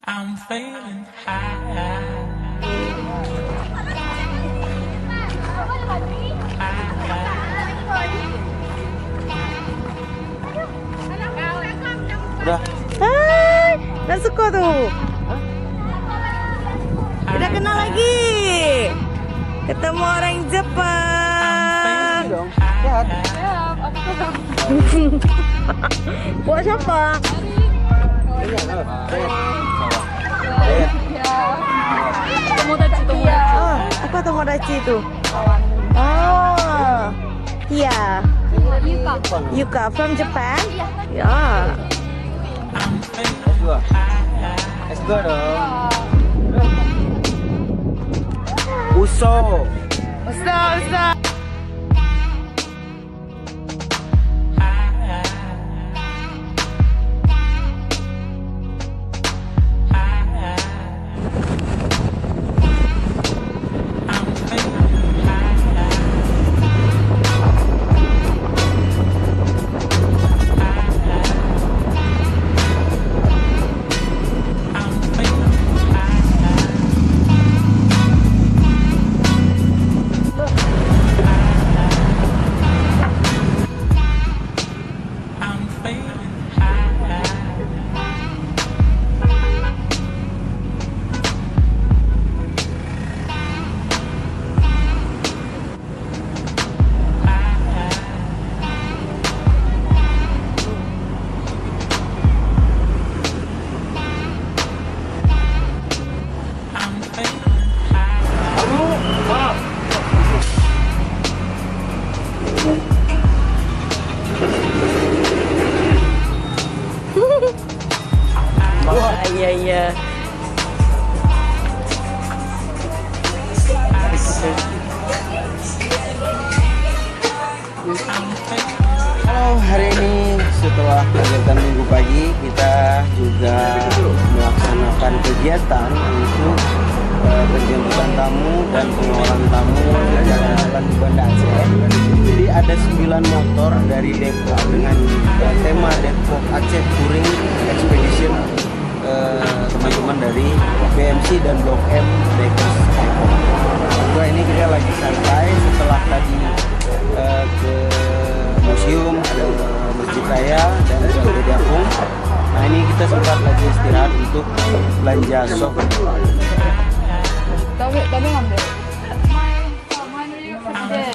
I'm feeling high. Udah. Hai, Natsuko tuh. Udah kenal lagi. Ketemu orang Jepang. Dong. Sehat. Buat siapa? Oh, apa tomodachi itu? Oh, iya. Yuka from Japan? Ya. S2. S2 dong. Uso. Ustaz. Iya. Halo, hari ini setelah kegiatan minggu pagi kita juga melaksanakan kegiatan untuk penjemputan tamu dan pengelolaan tamu jalan-jalan di Banda Aceh. Jadi ada 9 motor dari Depok dengan tema Depok Aceh Touring Expedition, teman-teman dari BMC dan Blok M Bikers Depok. Nah, ini kita lagi santai setelah tadi ke museum, ada Masjid Raya dan juga Gede Apung. Nah, ini kita sempat lagi istirahat untuk belanja sok. ダメなんだよ。前の夕方で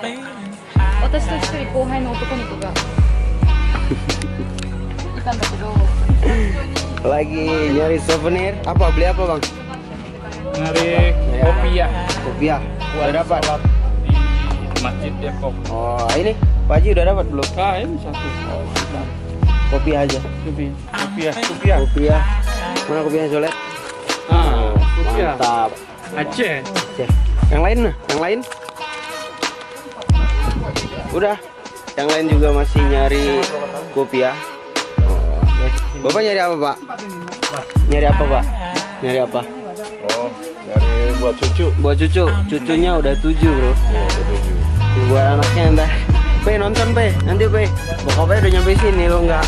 私と一人後輩の男の子がいたんだけど Lagi nyari souvenir. Apa beli apa, Bang? Nyari kopiah. Kopiah. Udah dapat? Sholat di Masjid Depok. Oh, ini Pak Haji udah dapat belum? Ah, ini satu. Kopiah aja. Kopiah. Kopiah. Mana kopiahnya, Solet? Ah, kopiah. Mantap. Aceh. Oke. Yang lain nah, yang lain? Udah. Yang lain juga masih nyari kopiah. Bapak nyari apa, Pak? Nyari apa, Pak? Nyari apa? Oh, dari buat cucu. Buat cucu. Cucunya udah 7, Bro. Buat anaknya ntar. Pe, nonton, Pe. Nanti, Pe. Bokapnya udah nyampe sini, lo enggak.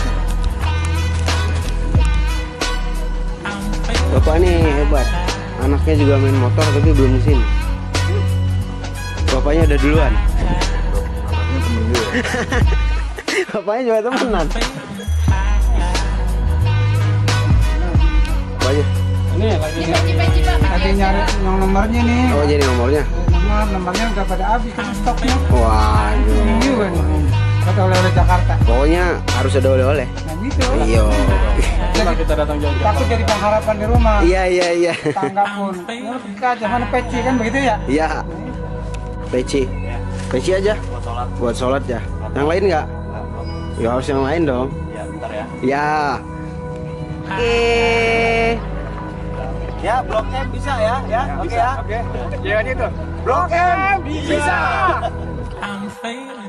Bapak nih hebat. Anaknya juga main motor tapi belum kesini. Bapaknya udah duluan. Bapaknya juga temenan. Bapaknya. Ini lagi nyari yang nomornya nih. Oh, jadi nomornya. Nomornya udah pada habis kan stoknya. Waduh. Ini juga nih. Kata oleh-oleh Jakarta. Pokoknya harus ada oleh-oleh. Nah gitu. Iya. Cuma kita datang jauh-jauh. Takut jadi pengharapan di rumah. Iya. Tangga pun. Ya, kita aja mana peci kan begitu ya? Iya. Peci. Peci aja. Buat sholat ya. Yang lain nggak? Ya harus yang lain dong. Ya, bentar ya. Ya. Oke. Ya, Blok M bisa ya, Oke ya. Oke. Ya itu. Blok M bisa. I'm feeling